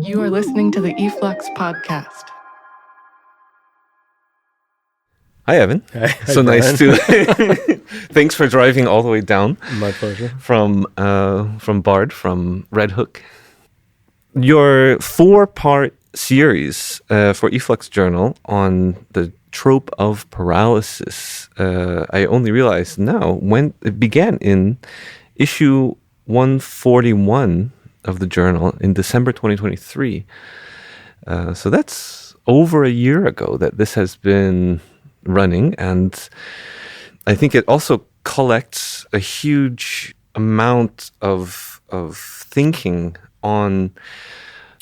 You are listening to the e-flux podcast. Hi, Evan. Hi, so Brian. Nice to. Thanks for driving all the way down. My pleasure. From Bard, from Red Hook. Your 4-part series for e-flux Journal on the trope of paralysis. I only realized now when it began in issue 141 of the journal in December 2023. So that's over a year ago that this has been running, and I think it also collects a huge amount of thinking on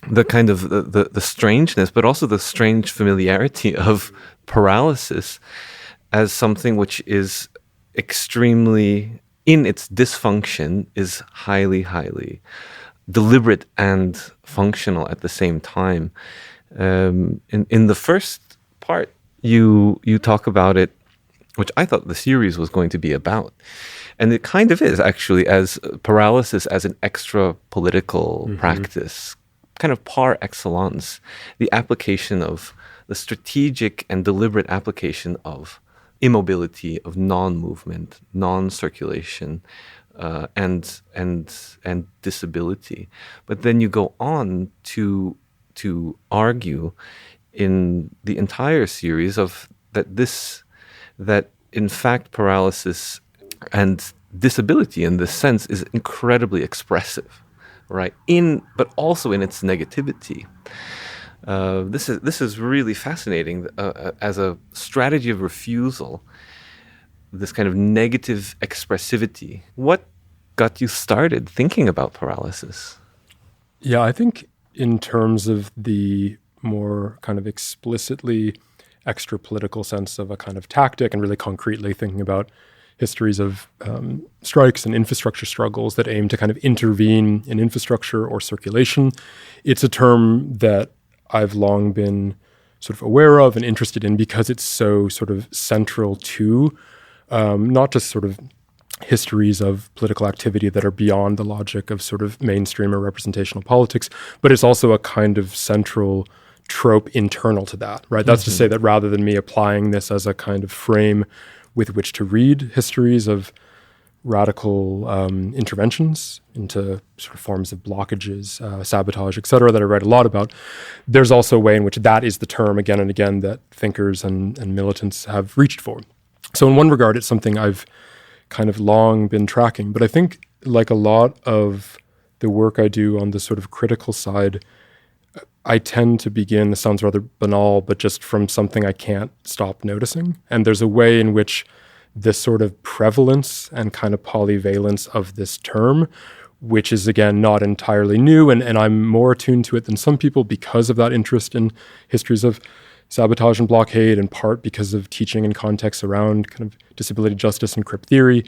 the kind of the strangeness, but also the strange familiarity of paralysis as something which is extremely, in its dysfunction, is highly deliberate and functional at the same time. In the first part, you talk about it, which I thought the series was going to be about. And it kind of is, actually, as paralysis as an extra political practice, kind of par excellence, the application of the strategic and deliberate application of immobility, of non-movement, non-circulation, and disability. But then you go on to argue in the entire series of that in fact paralysis and disability in this sense is incredibly expressive, right? But also in its negativity. This is really fascinating as a strategy of refusal. This kind of negative expressivity. What got you started thinking about paralysis? Yeah, I think in terms of the more kind of explicitly extra political sense of a kind of tactic, and really concretely thinking about histories of strikes and infrastructure struggles that aim to kind of intervene in infrastructure or circulation, it's a term that I've long been sort of aware of and interested in because it's so sort of central to not just sort of histories of political activity that are beyond the logic of sort of mainstream or representational politics, but it's also a kind of central trope internal to that, right? That's to say that rather than me applying this as a kind of frame with which to read histories of radical interventions into sort of forms of blockages, sabotage, et cetera, that I write a lot about, there's also a way in which that is the term again and again that thinkers and militants have reached for. So in one regard, it's something I've kind of long been tracking, but I think like a lot of the work I do on the sort of critical side, I tend to begin, this sounds rather banal, but just from something I can't stop noticing. And there's a way in which this sort of prevalence and kind of polyvalence of this term, which is again not entirely new, and I'm more attuned to it than some people because of that interest in histories of sabotage and blockade, in part because of teaching in contexts around kind of disability justice and crip theory.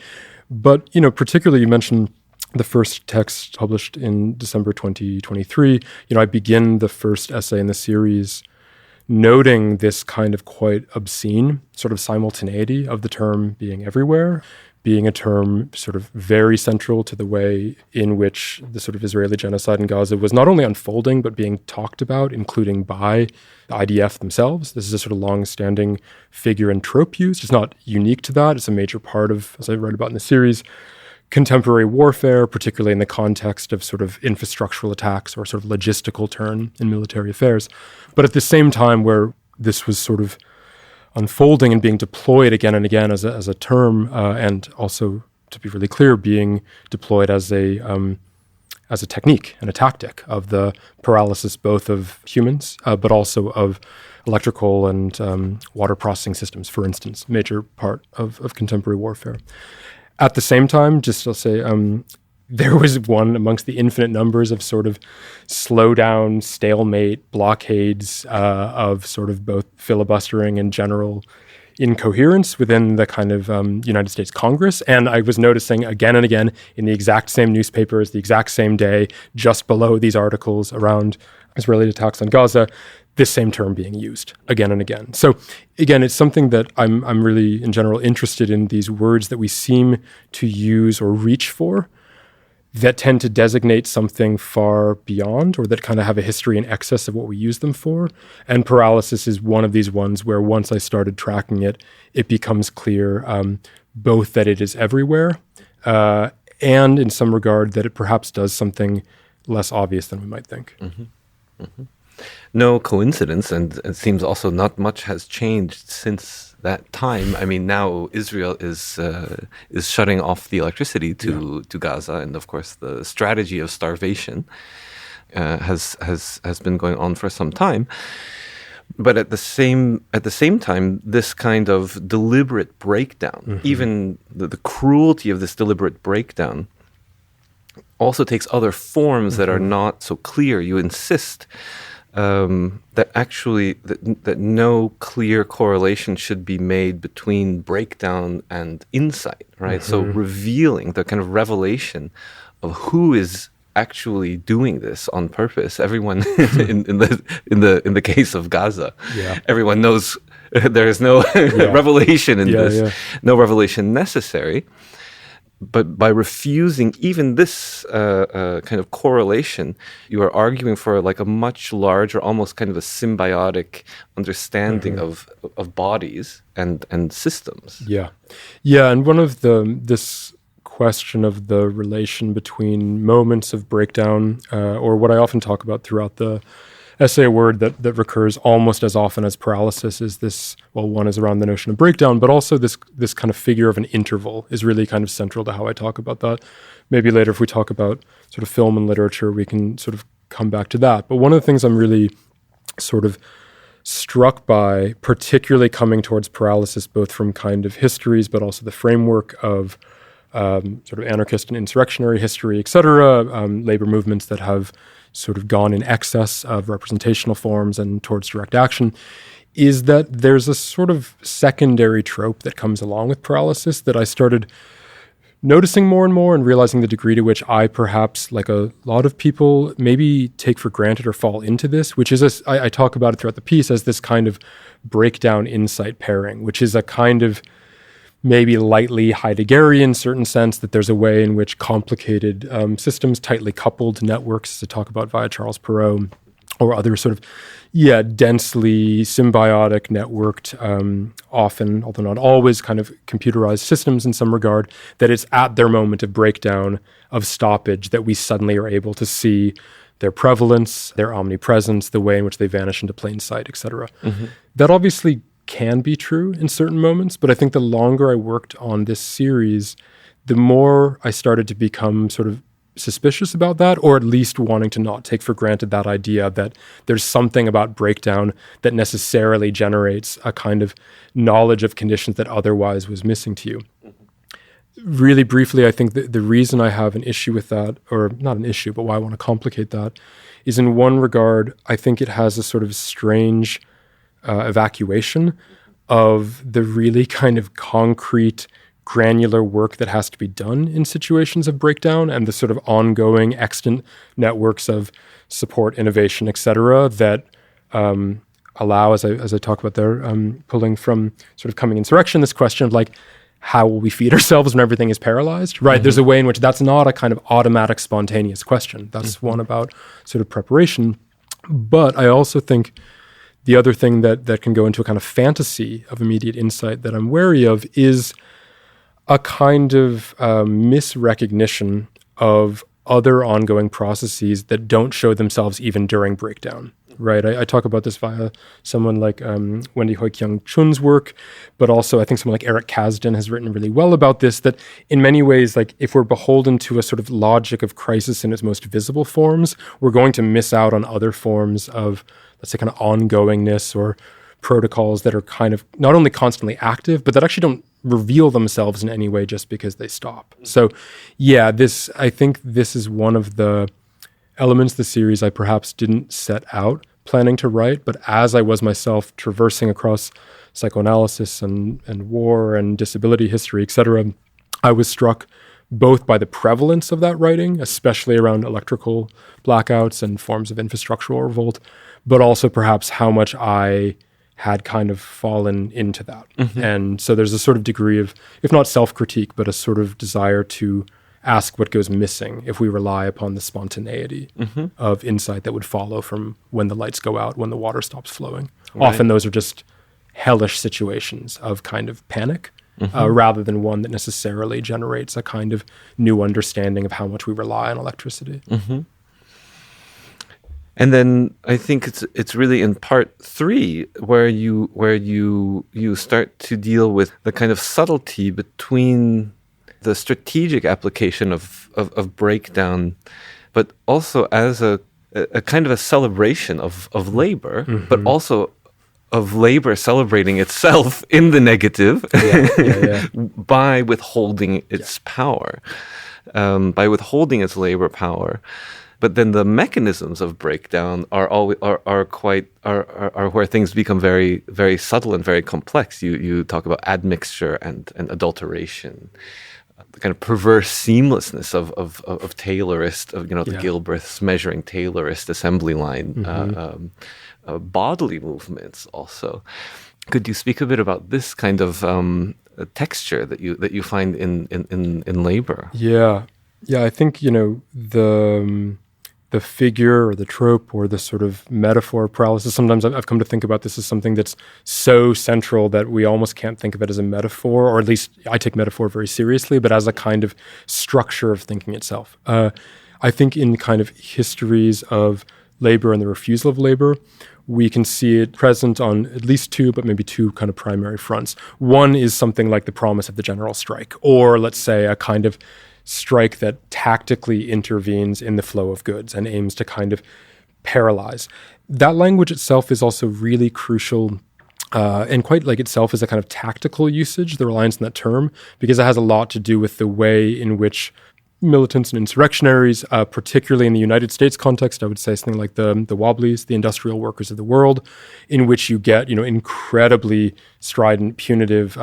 But, particularly you mentioned the first text published in December 2023. I begin the first essay in the series noting this kind of quite obscene sort of simultaneity of the term being everywhere, being a term sort of very central to the way in which the sort of Israeli genocide in Gaza was not only unfolding, but being talked about, including by the IDF themselves. This is a sort of long-standing figure and trope used. It's not unique to that. It's a major part of, as I write about in the series, contemporary warfare, particularly in the context of sort of infrastructural attacks or sort of logistical turn in military affairs. But at the same time where this was sort of unfolding and being deployed again and again as a term, and also, to be really clear, being deployed as a technique and a tactic of the paralysis both of humans, but also of electrical and water processing systems, for instance, major part of contemporary warfare. At the same time, just I'll say, there was one amongst the infinite numbers of sort of slowdown, stalemate, blockades of sort of both filibustering and general incoherence within the kind of United States Congress. And I was noticing again and again in the exact same newspapers, the exact same day, just below these articles around Israeli attacks on Gaza, this same term being used again and again. So again, it's something that I'm really in general interested in, these words that we seem to use or reach for that tend to designate something far beyond, or that kind of have a history in excess of what we use them for. And paralysis is one of these ones where once I started tracking it, it becomes clear both that it is everywhere and in some regard that it perhaps does something less obvious than we might think. No coincidence, and it seems also not much has changed since that time. I mean, now Israel is shutting off the electricity to Gaza, and of course the strategy of starvation has been going on for some time. But at the same time, this kind of deliberate breakdown, even the cruelty of this deliberate breakdown, also takes other forms that are not so clear. You insist that actually that no clear correlation should be made between breakdown and insight, right? So revealing the kind of revelation of who is actually doing this on purpose. Everyone in the case of Gaza, everyone knows there is no revelation in this, no revelation necessary. But by refusing even this kind of correlation, you are arguing for like a much larger, almost kind of a symbiotic understanding of bodies and systems. Yeah, and one of this question of the relation between moments of breakdown, or what I often talk about throughout the essay, a word that recurs almost as often as paralysis, is this, well, one is around the notion of breakdown, but also this kind of figure of an interval is really kind of central to how I talk about that. Maybe later, if we talk about sort of film and literature, we can sort of come back to that. But one of the things I'm really sort of struck by, particularly coming towards paralysis, both from kind of histories, but also the framework of sort of anarchist and insurrectionary history, et cetera, labor movements that have sort of gone in excess of representational forms and towards direct action, is that there's a sort of secondary trope that comes along with paralysis that I started noticing more and more, and realizing the degree to which I perhaps, like a lot of people, maybe take for granted or fall into this, which is, I talk about it throughout the piece as this kind of breakdown insight pairing, which is a kind of maybe lightly Heideggerian certain sense that there's a way in which complicated systems, tightly coupled networks, to talk about via Charles Perrault, or other sort of, densely symbiotic, networked, often, although not always, kind of computerized systems in some regard, that it's at their moment of breakdown, of stoppage, that we suddenly are able to see their prevalence, their omnipresence, the way in which they vanish into plain sight, et cetera. That obviously can be true in certain moments, but I think the longer I worked on this series, the more I started to become sort of suspicious about that, or at least wanting to not take for granted that idea that there's something about breakdown that necessarily generates a kind of knowledge of conditions that otherwise was missing to you. Really briefly, I think the reason I have an issue with that, or not an issue, but why I want to complicate that, is in one regard, I think it has a sort of strange evacuation of the really kind of concrete, granular work that has to be done in situations of breakdown, and the sort of ongoing extant networks of support, innovation, et cetera, that allow, as I talk about there, pulling from sort of coming insurrection, this question of like, how will we feed ourselves when everything is paralyzed, right? There's a way in which that's not a kind of automatic, spontaneous question. That's one about sort of preparation. But I also think the other thing that can go into a kind of fantasy of immediate insight that I'm wary of is a kind of misrecognition of other ongoing processes that don't show themselves even during breakdown, right? I talk about this via someone like Wendy Hoi-Kyung Chun's work, but also I think someone like Eric Kasdan has written really well about this, that in many ways, like if we're beholden to a sort of logic of crisis in its most visible forms, we're going to miss out on other forms of, let's say, kind of ongoingness or protocols that are kind of not only constantly active, but that actually don't reveal themselves in any way just because they stop. So I think this is one of the elements of the series I perhaps didn't set out planning to write, but as I was myself traversing across psychoanalysis and war and disability history, et cetera, I was struck both by the prevalence of that writing, especially around electrical blackouts and forms of infrastructural revolt, but also perhaps how much I had kind of fallen into that. And so there's a sort of degree of, if not self-critique, but a sort of desire to ask what goes missing if we rely upon the spontaneity of insight that would follow from when the lights go out, when the water stops flowing. Right. Often those are just hellish situations of kind of panic, rather than one that necessarily generates a kind of new understanding of how much we rely on electricity. And then I think it's really in part 3 where you start to deal with the kind of subtlety between the strategic application of breakdown, but also as a kind of a celebration of labor, but also of labor celebrating itself in the negative by withholding its power, by withholding its labor power. But then the mechanisms of breakdown are where things become very, very subtle and very complex. You talk about admixture and adulteration, the kind of perverse seamlessness of Taylorist, the Gilbreths measuring Taylorist assembly line, bodily movements also. Could you speak a bit about this kind of texture that you find in labor? Yeah, I think the figure or the trope or the sort of metaphor of paralysis, sometimes I've come to think about this as something that's so central that we almost can't think of it as a metaphor, or at least I take metaphor very seriously, but as a kind of structure of thinking itself. I think in kind of histories of labor and the refusal of labor, we can see it present on at least two kind of primary fronts. One is something like the promise of the general strike, or let's say a kind of strike that tactically intervenes in the flow of goods and aims to kind of paralyze. That language itself is also really crucial and quite like itself is a kind of tactical usage, the reliance on that term, because it has a lot to do with the way in which militants and insurrectionaries, particularly in the United States context, I would say something like the Wobblies, the industrial workers of the world, in which you get, incredibly strident, punitive,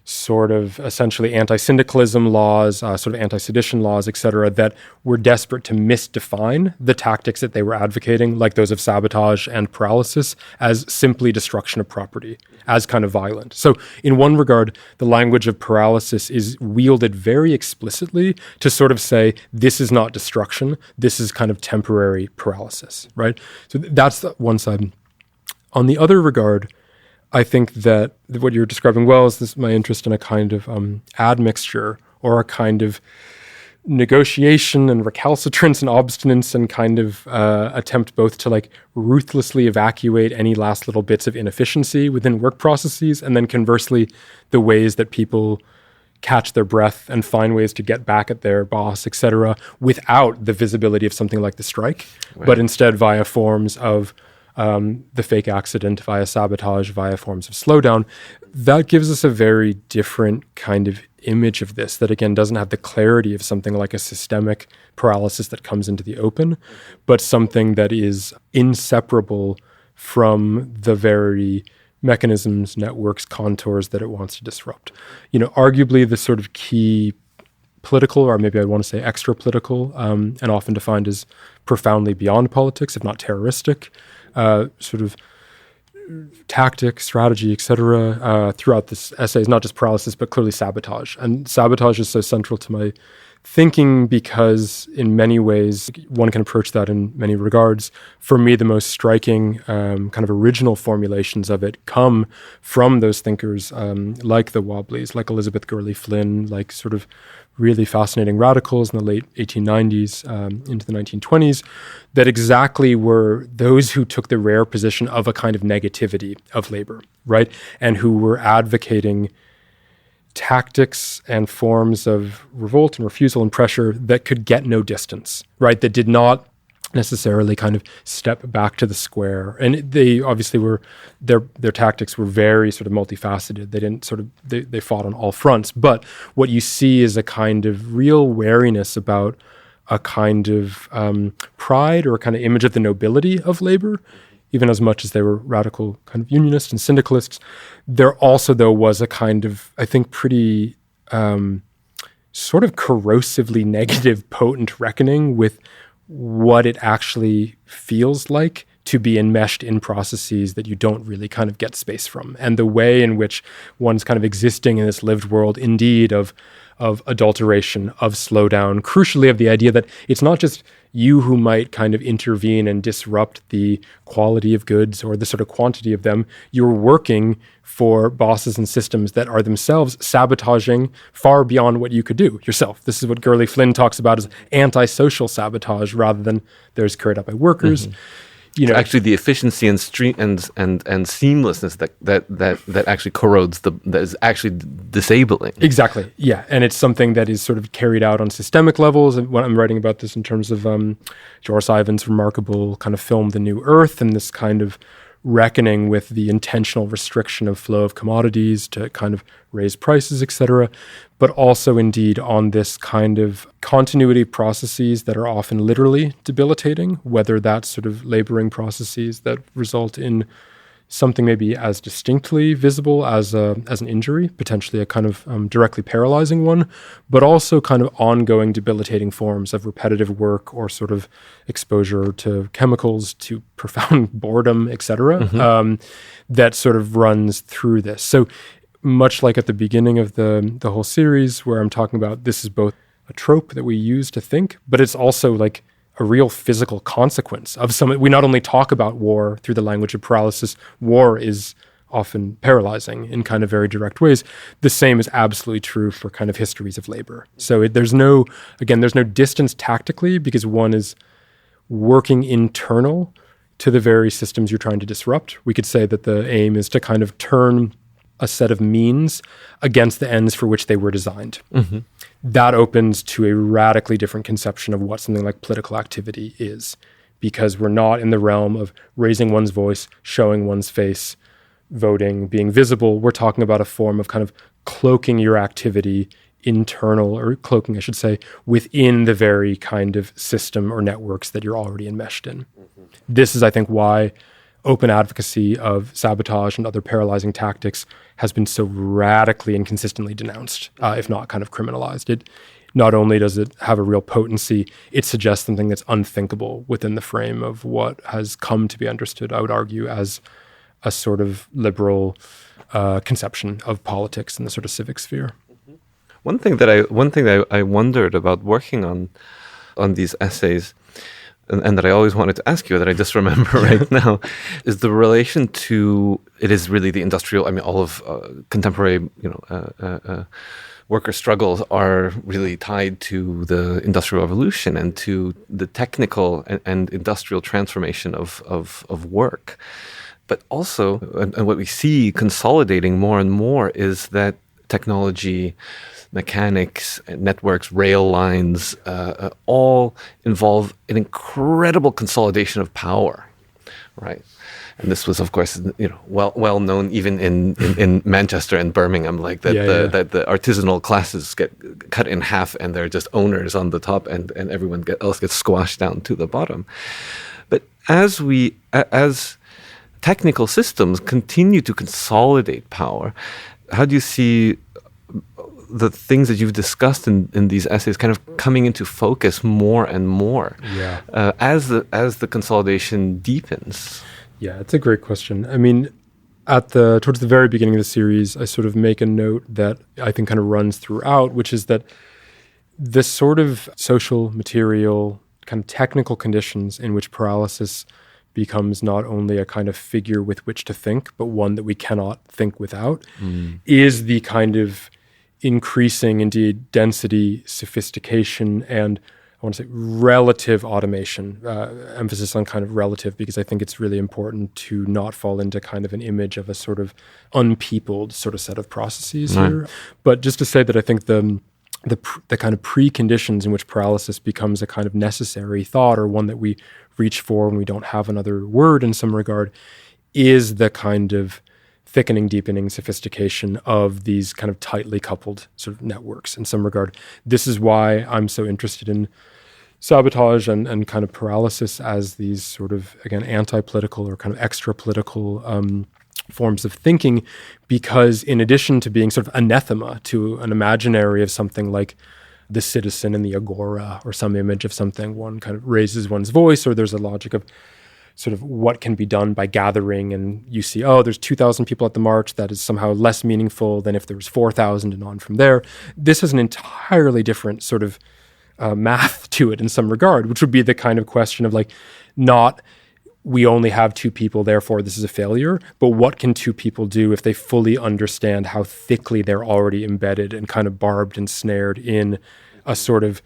sort of essentially anti-syndicalism laws, sort of anti-sedition laws, et cetera, that were desperate to misdefine the tactics that they were advocating, like those of sabotage and paralysis, as simply destruction of property, as kind of violent. So in one regard, the language of paralysis is wielded very explicitly to sort of say, this is not destruction, this is kind of temporary paralysis, right? So that's the one side. On the other regard, I think that what you're describing well is my interest in a kind of admixture, or a kind of negotiation and recalcitrance and obstinance, and kind of attempt both to like ruthlessly evacuate any last little bits of inefficiency within work processes, and then conversely, the ways that people catch their breath and find ways to get back at their boss, et cetera, without the visibility of something like the strike, right, but instead via forms of the fake accident, via sabotage, via forms of slowdown. That gives us a very different kind of image of this that, again, doesn't have the clarity of something like a systemic paralysis that comes into the open, but something that is inseparable from the very mechanisms, networks, contours that it wants to disrupt. Arguably the sort of key political, or maybe I want to say extra-political, and often defined as profoundly beyond politics, if not terroristic, sort of tactic, strategy, etc. Throughout this essay is not just paralysis, but clearly sabotage. And sabotage is so central to my thinking because in many ways, one can approach that in many regards. For me, the most striking kind of original formulations of it come from those thinkers like the Wobblies, like Elizabeth Gurley Flynn, like sort of really fascinating radicals in the late 1890s into the 1920s, that exactly were those who took the rare position of a kind of negativity of labor, right? And who were advocating tactics and forms of revolt and refusal and pressure that could get no distance, right? That did not necessarily kind of step back to the square. And they obviously were, their tactics were very sort of multifaceted. They didn't sort of, they fought on all fronts. But what you see is a kind of real wariness about a kind of pride or a kind of image of the nobility of labor, even as much as they were radical kind of unionists and syndicalists. There also, though, was a kind of, I think, pretty sort of corrosively negative, potent reckoning with what it actually feels like to be enmeshed in processes that you don't really kind of get space from. And the way in which one's kind of existing in this lived world, indeed, of of adulteration, of slowdown, crucially of the idea that it's not just you who might kind of intervene and disrupt the quality of goods or the sort of quantity of them. You're working for bosses and systems that are themselves sabotaging far beyond what you could do yourself. This is what Gurley Flynn talks about as antisocial sabotage rather than those carried out by workers. So actually, the efficiency and seamlessness that actually corrodes that is actually disabling. Exactly, yeah, and it's something that is sort of carried out on systemic levels. And when I'm writing about this in terms of Joris Ivan's remarkable kind of film, The New Earth, and this kind of reckoning with the intentional restriction of flow of commodities to kind of raise prices, etc., but also indeed on this kind of continuity processes that are often literally debilitating, whether that's sort of laboring processes that result in something maybe as distinctly visible as an injury, potentially a kind of directly paralyzing one, but also kind of ongoing debilitating forms of repetitive work or sort of exposure to chemicals, to profound boredom, etc., that sort of runs through this. So much like at the beginning of the whole series where I'm talking about this is both a trope that we use to think, but it's also like a real physical consequence of some. We not only talk about war through the language of paralysis, war is often paralyzing in kind of very direct ways. The same is absolutely true for kind of histories of labor. So there's no distance tactically because one is working internal to the very systems you're trying to disrupt. We could say that the aim is to kind of turn a set of means against the ends for which they were designed. That opens to a radically different conception of what something like political activity is, because we're not in the realm of raising one's voice, showing one's face, voting, being visible. We're talking about a form of kind of cloaking your activity internal, or cloaking, I should say, within the very kind of system or networks that you're already enmeshed in. This is, I think, why open advocacy of sabotage and other paralyzing tactics has been so radically and consistently denounced, if not kind of criminalized. It not only does it have a real potency, it suggests something that's unthinkable within the frame of what has come to be understood, I would argue, as a sort of liberal conception of politics in the sort of civic sphere. One thing that I wondered about working on these essays, and that I always wanted to ask you, that I just remember right now, is the relation to, it is really the industrial, I mean, all of contemporary, worker struggles are really tied to the Industrial Revolution and to the technical and industrial transformation of work. But also, and what we see consolidating more and more is that technology, mechanics, networks, rail lines, all involve an incredible consolidation of power, right? And this was, of course, well known even in Manchester and Birmingham, like that that the artisanal classes get cut in half and they're just owners on the top, and everyone else gets squashed down to the bottom. But as technical systems continue to consolidate power, how do you see the things that you've discussed in these essays kind of coming into focus more and more as the consolidation deepens? Yeah, it's a great question. I mean, towards the very beginning of the series, I sort of make a note that I think kind of runs throughout, which is that the sort of social, material, kind of technical conditions in which paralysis becomes not only a kind of figure with which to think, but one that we cannot think without, is the kind of increasing, indeed, density, sophistication, and I want to say relative automation, emphasis on kind of relative, because I think it's really important to not fall into kind of an image of a sort of unpeopled sort of set of processes here. But just to say that I think the kind of preconditions in which paralysis becomes a kind of necessary thought, or one that we reach for when we don't have another word in some regard, is the kind of thickening, deepening sophistication of these kind of tightly coupled sort of networks in some regard. This is why I'm so interested in sabotage and kind of paralysis as these sort of, again, anti-political or kind of extra-political forms of thinking, because in addition to being sort of anathema to an imaginary of something like the citizen in the agora or some image of something, one kind of raises one's voice, or there's a logic of sort of what can be done by gathering, and you see, oh, there's 2,000 people at the march, that is somehow less meaningful than if there was 4,000 and on from there. This is an entirely different sort of math to it in some regard, which would be the kind of question of like, not we only have two people, therefore this is a failure, but what can two people do if they fully understand how thickly they're already embedded and kind of barbed and snared in a sort of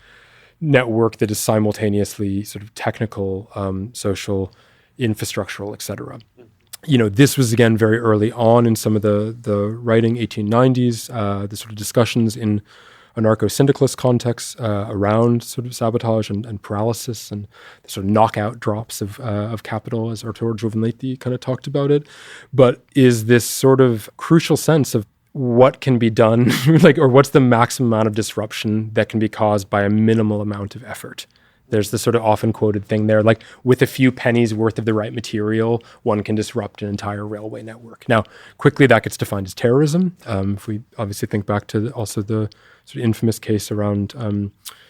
network that is simultaneously sort of technical, social, infrastructural, et cetera. This was, again, very early on in some of the writing, 1890s, the sort of discussions in anarcho-syndicalist contexts around sort of sabotage and paralysis and the sort of knockout drops of capital, as Arturo Giovannitti kind of talked about it. But is this sort of crucial sense of what can be done, or what's the maximum amount of disruption that can be caused by a minimal amount of effort? There's the sort of often quoted thing there, like with a few pennies worth of the right material, one can disrupt an entire railway network. Now, quickly that gets defined as terrorism. If we obviously think back to also the sort of infamous case around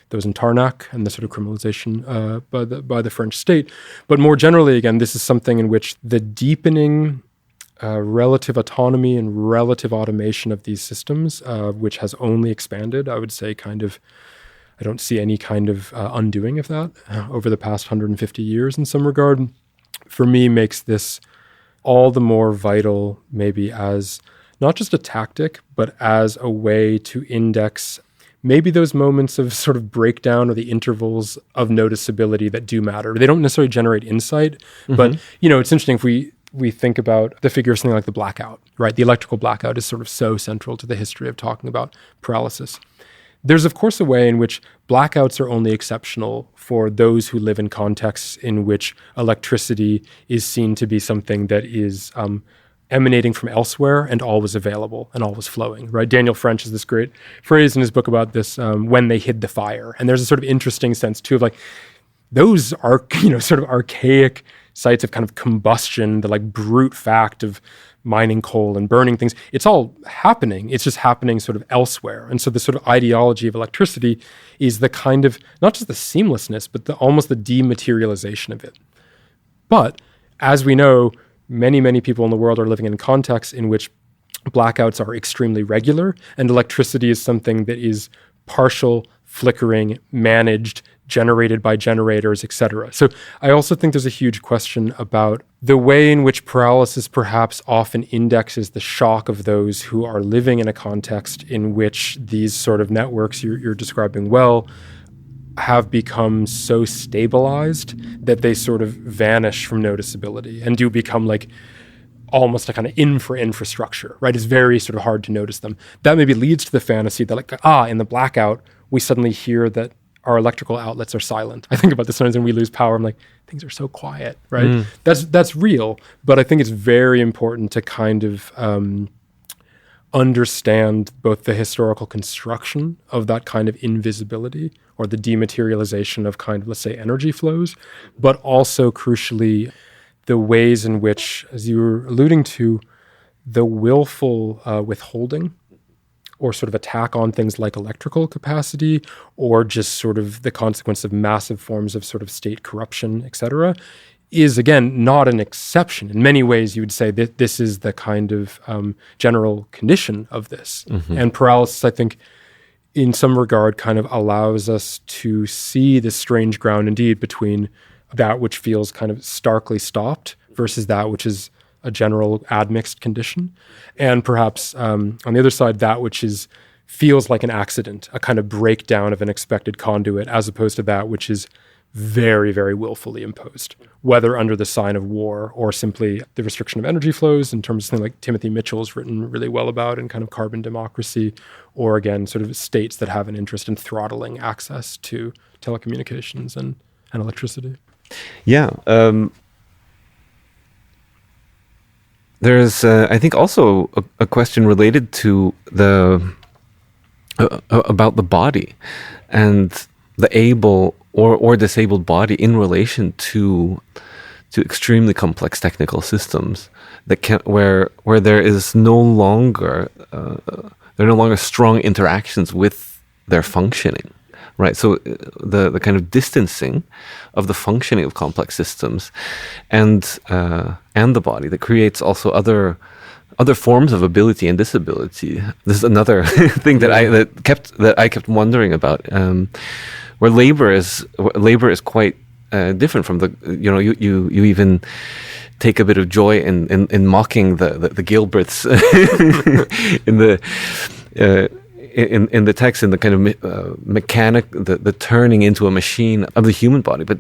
those in Tarnac and the sort of criminalization by the French state. But more generally, again, this is something in which the deepening relative autonomy and relative automation of these systems, which has only expanded, I would say, I don't see any kind of undoing of that over the past 150 years in some regard, for me makes this all the more vital, maybe as not just a tactic, but as a way to index maybe those moments of sort of breakdown or the intervals of noticeability that do matter. They don't necessarily generate insight, but it's interesting if we think about the figure of something like the blackout, right? The electrical blackout is sort of so central to the history of talking about paralysis. There's, of course, a way in which blackouts are only exceptional for those who live in contexts in which electricity is seen to be something that is emanating from elsewhere and always available and always flowing, right? Daniel French has this great phrase in his book about this, when they hid the fire. And there's a sort of interesting sense, too, of like, those are, sort of archaic sites of kind of combustion, the like brute fact of mining coal and burning things. It's all happening. It's just happening sort of elsewhere. And so the sort of ideology of electricity is the kind of, not just the seamlessness, but almost the dematerialization of it. But as we know, many, many people in the world are living in contexts in which blackouts are extremely regular, and electricity is something that is partial, flickering, managed, generated by generators, etc. So I also think there's a huge question about the way in which paralysis perhaps often indexes the shock of those who are living in a context in which these sort of networks you're describing well have become so stabilized that they sort of vanish from noticeability and do become like almost a kind of infrastructure, right? It's very sort of hard to notice them. That maybe leads to the fantasy that like, in the blackout, we suddenly hear that our electrical outlets are silent. I think about this sometimes when we lose power. I'm like, things are so quiet, right? That's real. But I think it's very important to kind of understand both the historical construction of that kind of invisibility or the dematerialization of kind of, let's say, energy flows, but also crucially the ways in which, as you were alluding to, the willful withholding or sort of attack on things like electrical capacity, or just sort of the consequence of massive forms of sort of state corruption, et cetera, is, again, not an exception. In many ways, you would say that this is the kind of general condition of this. And paralysis, I think, in some regard, kind of allows us to see this strange ground, indeed, between that which feels kind of starkly stopped versus that which is a general admixed condition. And perhaps on the other side, that which feels like an accident, a kind of breakdown of an expected conduit, as opposed to that which is very, very willfully imposed, whether under the sign of war or simply the restriction of energy flows, in terms of something like Timothy Mitchell's written really well about in kind of Carbon Democracy, or again, sort of states that have an interest in throttling access to telecommunications and electricity. Yeah. There's, I think, also a question related to about the body and the able or disabled body in relation to extremely complex technical systems that where there is no longer strong interactions with their functioning, right? So the kind of distancing of the functioning of complex systems and the body that creates also other forms of ability and disability. This is another thing that I kept wondering about, where labor is quite different from the, you even take a bit of joy in mocking the Gilberts in the text, in the kind of mechanic, the turning into a machine of the human body. But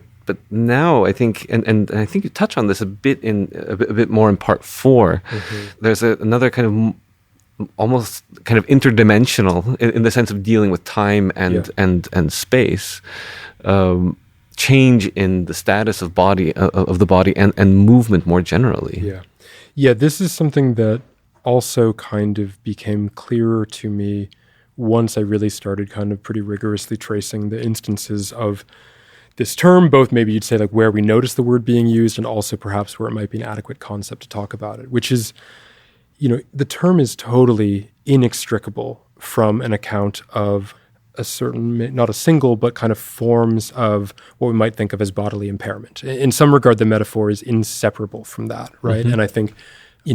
now I think, and I think you touch on this a bit more in part 4. Mm-hmm. There's another kind of almost kind of interdimensional in the sense of dealing with time and space. Change in the status of the body and movement more generally. Yeah. This is something that also kind of became clearer to me once I really started kind of pretty rigorously tracing the instances of this term, both maybe you'd say like where we notice the word being used and also perhaps where it might be an adequate concept to talk about it, which is, the term is totally inextricable from an account of a certain, not a single, but kind of forms of what we might think of as bodily impairment. In some regard, the metaphor is inseparable from that, right? Mm-hmm. And I think,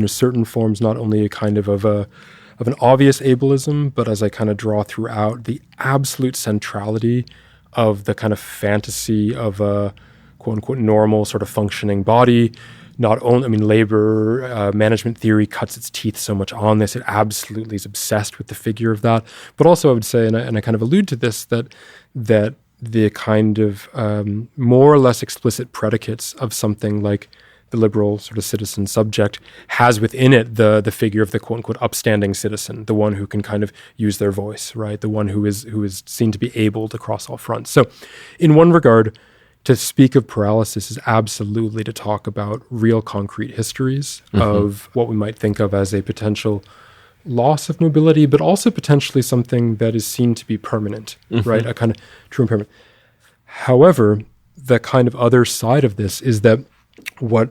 certain forms not only a kind of an obvious ableism, but as I kind of draw throughout, the absolute centrality of the kind of fantasy of a quote-unquote normal sort of functioning body. Not only, labor management theory cuts its teeth so much on this. It absolutely is obsessed with the figure of that. But also I would say, and I kind of allude to this, that the kind of more or less explicit predicates of something like the liberal sort of citizen subject has within it the figure of the quote-unquote upstanding citizen, the one who can kind of use their voice, right? The one who is seen to be able to cross all fronts. So in one regard, to speak of paralysis is absolutely to talk about real concrete histories of what we might think of as a potential loss of mobility, but also potentially something that is seen to be permanent, right? A kind of true impairment. However, the kind of other side of this is that what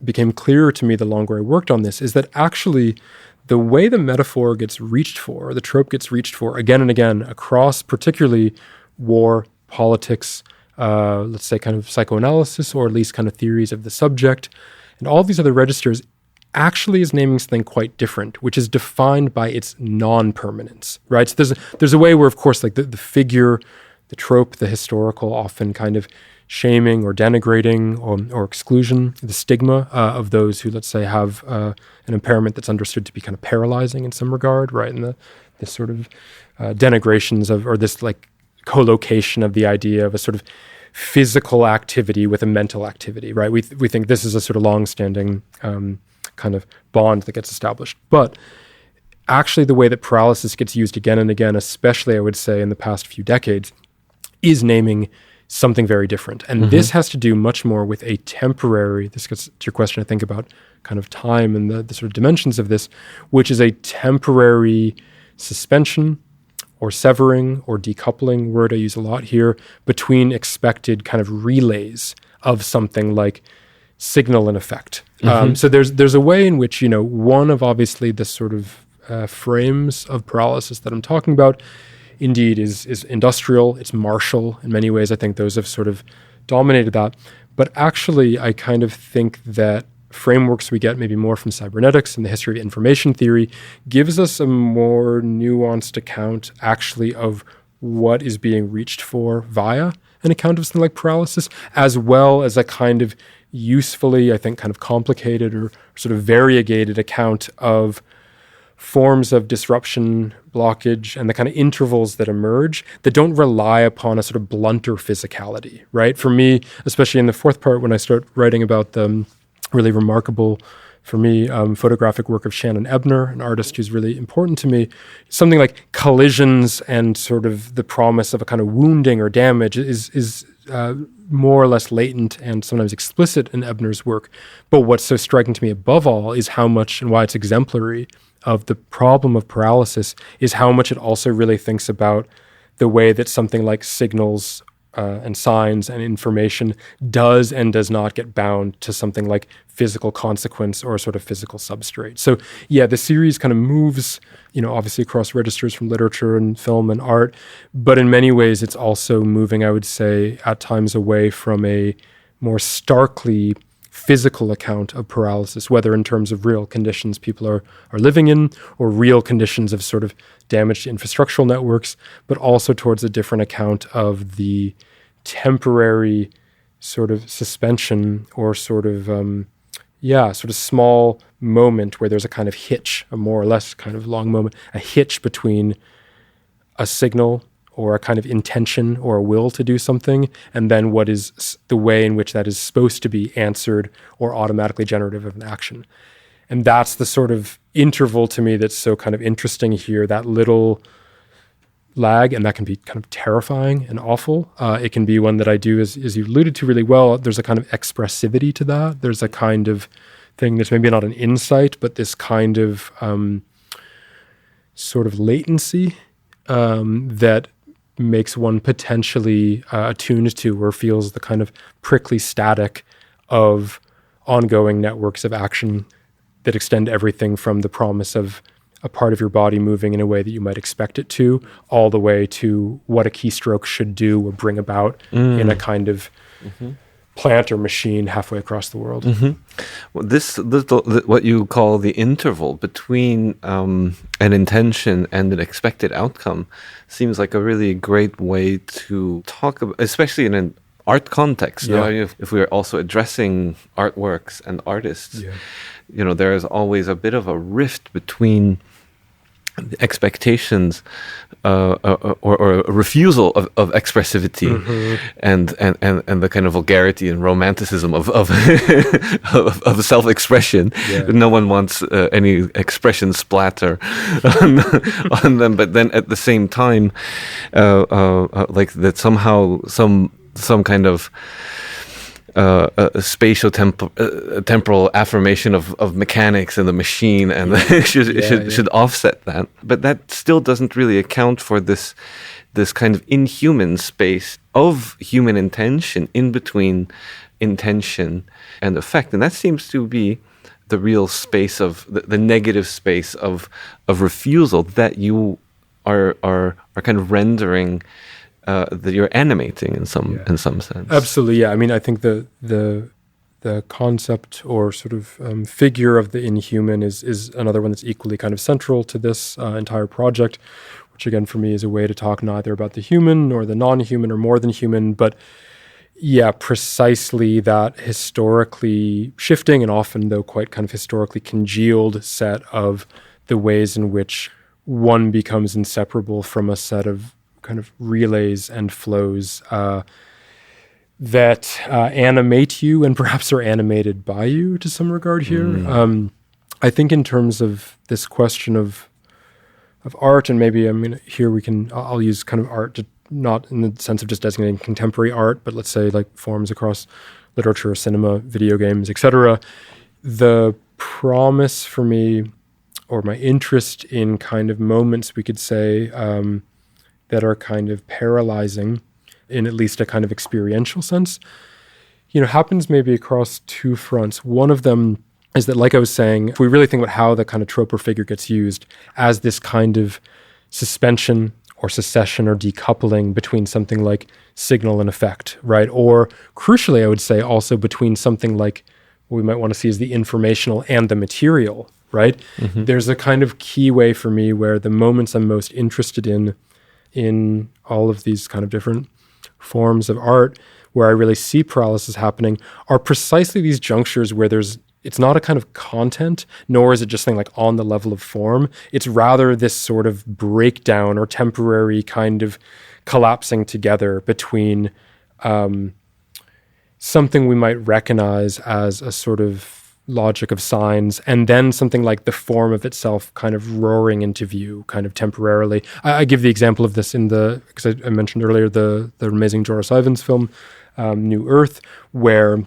became clearer to me the longer I worked on this is that actually the way the metaphor gets reached for, the trope gets reached for again and again across particularly war, politics, let's say kind of psychoanalysis, or at least kind of theories of the subject, and all these other registers, actually is naming something quite different, which is defined by its non-permanence, right? So there's a way where, of course, like the figure, the trope, the historical, often kind of shaming or denigrating or exclusion, the stigma of those who, let's say, have an impairment that's understood to be kind of paralyzing in some regard, right? And this sort of denigrations of, or this like co-location of the idea of a sort of physical activity with a mental activity, right? We think this is a sort of long-standing kind of bond that gets established. But actually the way that paralysis gets used again and again, especially I would say in the past few decades, is naming something very different. And this has to do much more with a temporary, this gets to your question, I think, about kind of time and the sort of dimensions of this, which is a temporary suspension or severing or decoupling, word I use a lot here, between expected kind of relays of something like signal and effect. So there's a way in which, one of obviously the sort of frames of paralysis that I'm talking about indeed is industrial, it's martial in many ways. I think those have sort of dominated that. But actually, I kind of think that frameworks we get maybe more from cybernetics and the history of information theory gives us a more nuanced account actually of what is being reached for via an account of something like paralysis, as well as a kind of usefully, I think, kind of complicated or sort of variegated account of forms of disruption, blockage, and the kind of intervals that emerge that don't rely upon a sort of blunter physicality, right? For me, especially in the fourth part, when I start writing about the really remarkable, for me, photographic work of Shannon Ebner, an artist who's really important to me, something like collisions and sort of the promise of a kind of wounding or damage is more or less latent and sometimes explicit in Ebner's work. But what's so striking to me above all is how much, and why it's exemplary of the problem of paralysis, is how much it also really thinks about the way that something like signals and signs and information does and does not get bound to something like physical consequence or sort of physical substrate. So yeah, the series kind of moves, obviously across registers from literature and film and art, but in many ways it's also moving, I would say, at times away from a more starkly physical account of paralysis, whether in terms of real conditions people are living in or real conditions of sort of damage to infrastructural networks, but also towards a different account of the temporary sort of suspension or sort of small moment where there's a kind of hitch, a more or less kind of long moment, a hitch between a signal or a kind of intention or a will to do something, and then what is the way in which that is supposed to be answered or automatically generative of an action. And that's the sort of interval to me that's so kind of interesting here, that little lag, and that can be kind of terrifying and awful. It can be one that I do, as you alluded to really well, there's a kind of expressivity to that. There's a kind of thing that's maybe not an insight, but this kind of sort of latency that makes one potentially attuned to or feels the kind of prickly static of ongoing networks of action that extend everything from the promise of a part of your body moving in a way that you might expect it to, all the way to what a keystroke should do or bring about in a kind of plant or machine halfway across the world. Well, this what you call the interval between an intention and an expected outcome seems like a really great way to talk about, especially in an art context. Yeah. If we're also addressing artworks and artists, there is always a bit of a rift between the expectations or a refusal of expressivity and the kind of vulgarity and romanticism of of self-expression. No one wants any expression splatter on them, but then at the same time like that somehow some kind of spatial temporal affirmation of mechanics and the machine and should offset that, but that still doesn't really account for this kind of inhuman space of human intention in between intention and effect, and that seems to be the real space of the negative space of refusal that you are kind of rendering. That you're animating in some sense. Absolutely, yeah. I mean, I think the concept or sort of figure of the inhuman is another one that's equally kind of central to this entire project, which again for me is a way to talk neither about the human nor the non-human or more than human, but yeah, precisely that historically shifting and often though quite kind of historically congealed set of the ways in which one becomes inseparable from a set of kind of relays and flows that animate you and perhaps are animated by you to some regard here. I think in terms of this question of art, and maybe here I'll use kind of art to, not in the sense of just designating contemporary art, but let's say like forms across literature, cinema, video games, etc. The promise for me, or my interest in kind of moments, we could say, that are kind of paralyzing in at least a kind of experiential sense, happens maybe across two fronts. One of them is that, like I was saying, if we really think about how the kind of trope or figure gets used as this kind of suspension or secession or decoupling between something like signal and effect, right? Or crucially, I would say also between something like what we might want to see as the informational and the material, right? There's a kind of key way for me where the moments I'm most interested in all of these kind of different forms of art where I really see paralysis happening are precisely these junctures where it's not a kind of content, nor is it just something like on the level of form. It's rather this sort of breakdown or temporary kind of collapsing together between something we might recognize as a sort of logic of signs, and then something like the form of itself kind of roaring into view kind of temporarily. I give the example of this because I mentioned earlier the amazing Joris Ivens film, New Earth, where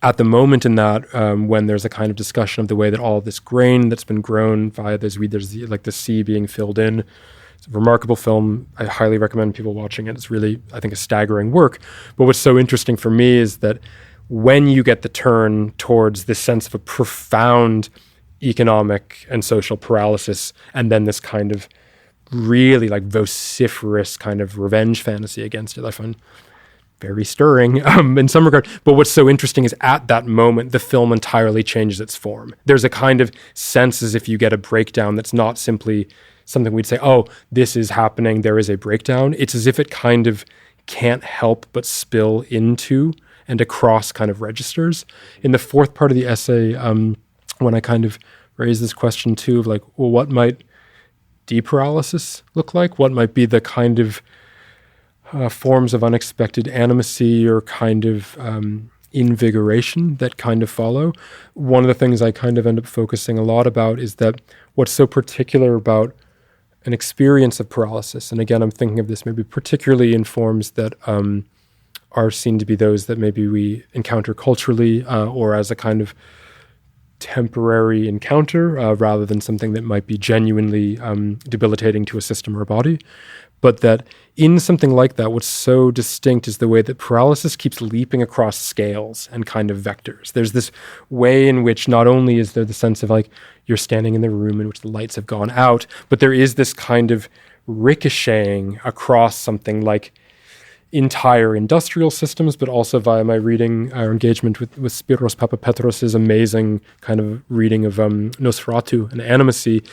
at the moment in that, when there's a kind of discussion of the way that all of this grain that's been grown via there's like the sea being filled in, It's a remarkable film. I highly recommend people watching it. It's really, I think, a staggering work. But what's so interesting for me is that when you get the turn towards this sense of a profound economic and social paralysis, and then this kind of really like vociferous kind of revenge fantasy against it, I find very stirring in some regard. But what's so interesting is at that moment, the film entirely changes its form. There's a kind of sense as if you get a breakdown that's not simply something we'd say, oh, this is happening, there is a breakdown. It's as if it kind of can't help but spill into and across kind of registers. In the fourth part of the essay, when I kind of raise this question too of like, well, what might deparalysis look like? What might be the kind of forms of unexpected animacy or kind of invigoration that kind of follow? One of the things I kind of end up focusing a lot about is that what's so particular about an experience of paralysis, and again, I'm thinking of this maybe particularly in forms that are seen to be those that maybe we encounter culturally or as a kind of temporary encounter rather than something that might be genuinely debilitating to a system or a body. But that in something like that, what's so distinct is the way that paralysis keeps leaping across scales and kind of vectors. There's this way in which not only is there the sense of like you're standing in the room in which the lights have gone out, but there is this kind of ricocheting across something like entire industrial systems, but also via my reading, our engagement with Spiros Papapetros's amazing kind of reading of Nosferatu and Animacy,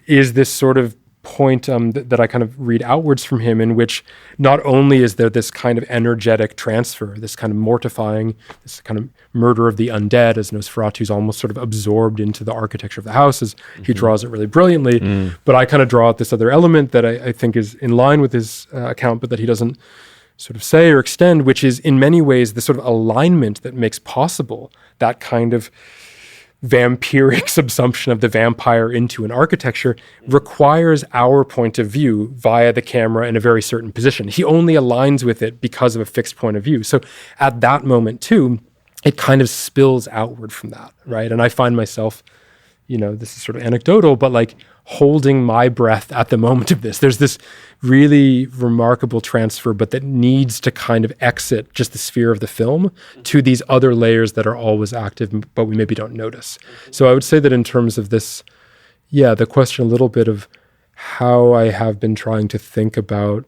is this sort of point that I kind of read outwards from him, in which not only is there this kind of energetic transfer, this kind of mortifying, this kind of murder of the undead, as Nosferatu's almost sort of absorbed into the architecture of the house, as he draws it really brilliantly, but I kind of draw out this other element that I think is in line with his account, but that he doesn't sort of say or extend, which is in many ways the sort of alignment that makes possible that kind of vampiric subsumption of the vampire into an architecture requires our point of view via the camera in a very certain position. He only aligns with it because of a fixed point of view. So at that moment too, it kind of spills outward from that, right? And I find myself, this is sort of anecdotal, but like holding my breath at the moment of this. There's this really remarkable transfer, but that needs to kind of exit just the sphere of the film to these other layers that are always active, but we maybe don't notice. So I would say that in terms of this, the question a little bit of how I have been trying to think about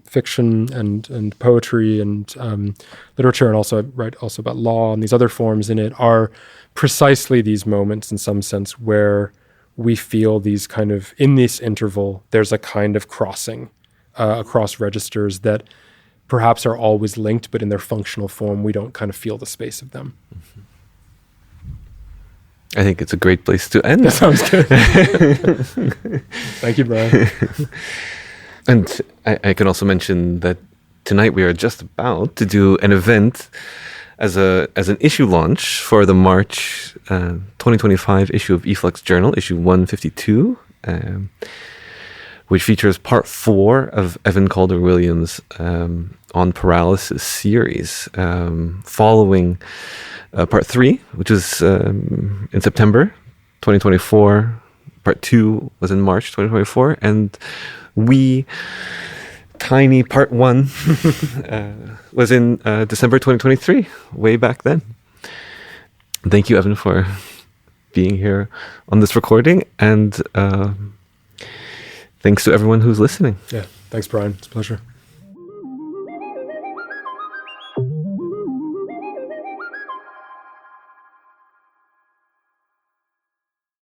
fiction and poetry and literature, and also write also about law and these other forms in it, are precisely these moments in some sense where we feel these kind of, in this interval, there's a kind of crossing across registers that perhaps are always linked, but in their functional form, we don't kind of feel the space of them. I think it's a great place to end. That sounds good. Thank you, Brian. And I can also mention that tonight we are just about to do an event as an issue launch for the March 2025 issue of e-flux Journal, issue 152, which features part 4 of Evan Calder Williams' on Paralysis series, following part 3, which was in September 2024. Part 2 was in March 2024, and tiny part 1 was in December 2023, way back then. Thank you, Evan, for being here on this recording, and thanks to everyone who's listening. Yeah, thanks, Brian. It's a pleasure.